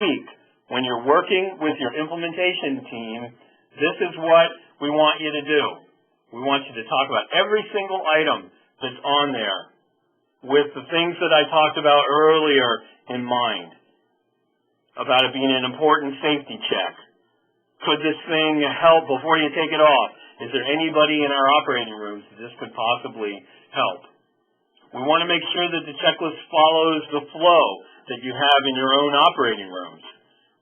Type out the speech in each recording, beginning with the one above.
When you're working with your implementation team, this is what we want you to do. We want you to talk about every single item that's on there with the things that I talked about earlier in mind, about it being an important safety check. Could this thing help before you take it off? Is there anybody in our operating rooms that this could possibly help? We want to make sure that the checklist follows the flow that you have in your own operating rooms.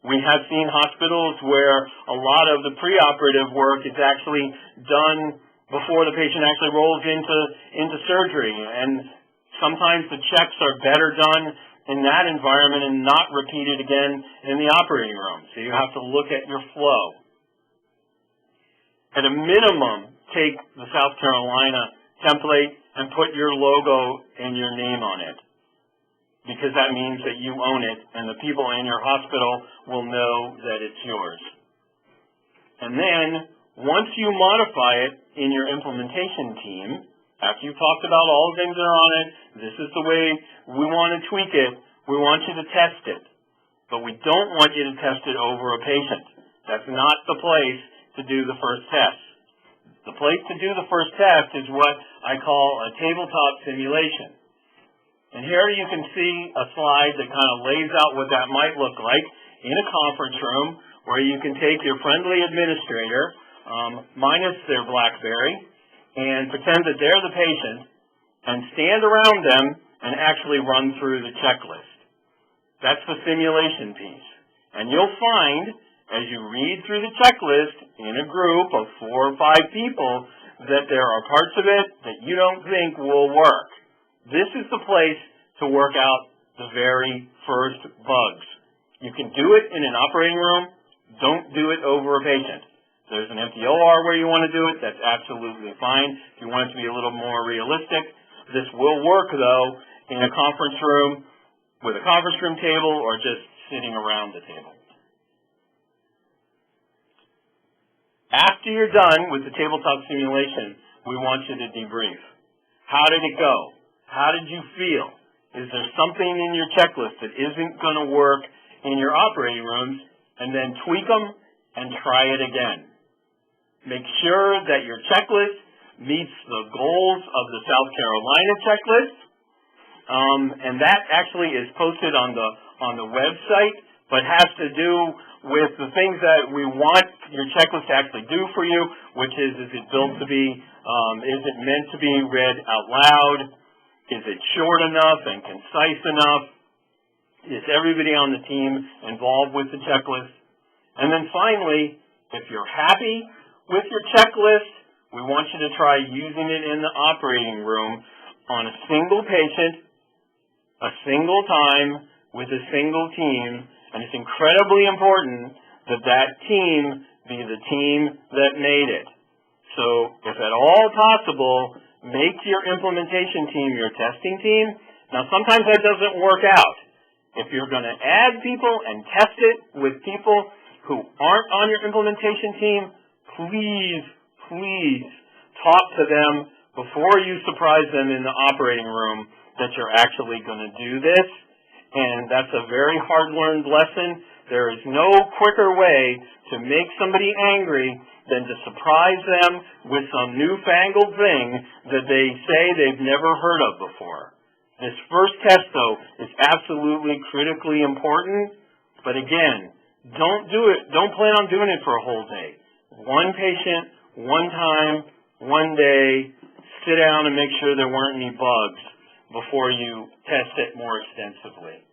We have seen hospitals where a lot of the preoperative work is actually done before the patient actually rolls into surgery, and sometimes the checks are better done in that environment and not repeated again in the operating room. So you have to look at your flow. At a minimum, take the South Carolina template and put your logo and your name on it, because that means that you own it and the people in your hospital will know that it's yours. And then, once you modify it in your implementation team, after you've talked about all the things that are on it, this is the way we want to tweak it, we want you to test it. But we don't want you to test it over a patient. That's not the place to do the first test. The place to do the first test is what I call a tabletop simulation. And here you can see a slide that kind of lays out what that might look like in a conference room where you can take your friendly administrator, minus their BlackBerry, and pretend that they're the patient and stand around them and actually run through the checklist. That's the simulation piece. And you'll find, as you read through the checklist in a group of 4 or 5 people, that there are parts of it that you don't think will work. This is the place to work out the very first bugs. You can do it in an operating room. Don't do it over a patient. There's an empty OR where you want to do it. That's absolutely fine. If you want it to be a little more realistic, this will work, though, in a conference room with a conference room table or just sitting around the table. After you're done with the tabletop simulation, we want you to debrief. How did it go? How did you feel? Is there something in your checklist that isn't going to work in your operating rooms? And then tweak them and try it again. Make sure that your checklist meets the goals of the South Carolina checklist. And that actually is posted on the website, but has to do with the things that we want your checklist to actually do for you, which is it built to be, is it meant to be read out loud? Is it short enough and concise enough? Is everybody on the team involved with the checklist? And then finally, if you're happy with your checklist, we want you to try using it in the operating room on a single patient, a single time, with a single team. And it's incredibly important that that team be the team that made it. So if at all possible, make your implementation team your testing team. Now sometimes that doesn't work out. If you're going to add people and test it with people who aren't on your implementation team, please talk to them before you surprise them in the operating room that you're actually going to do this. And that's a very hard-learned lesson. There is no quicker way to make somebody angry than to surprise them with some newfangled thing that they say they've never heard of before. This first test, though, is absolutely critically important. But again, don't plan on doing it for a whole day. One patient, one time, one day, sit down and make sure there weren't any bugs before you test it more extensively.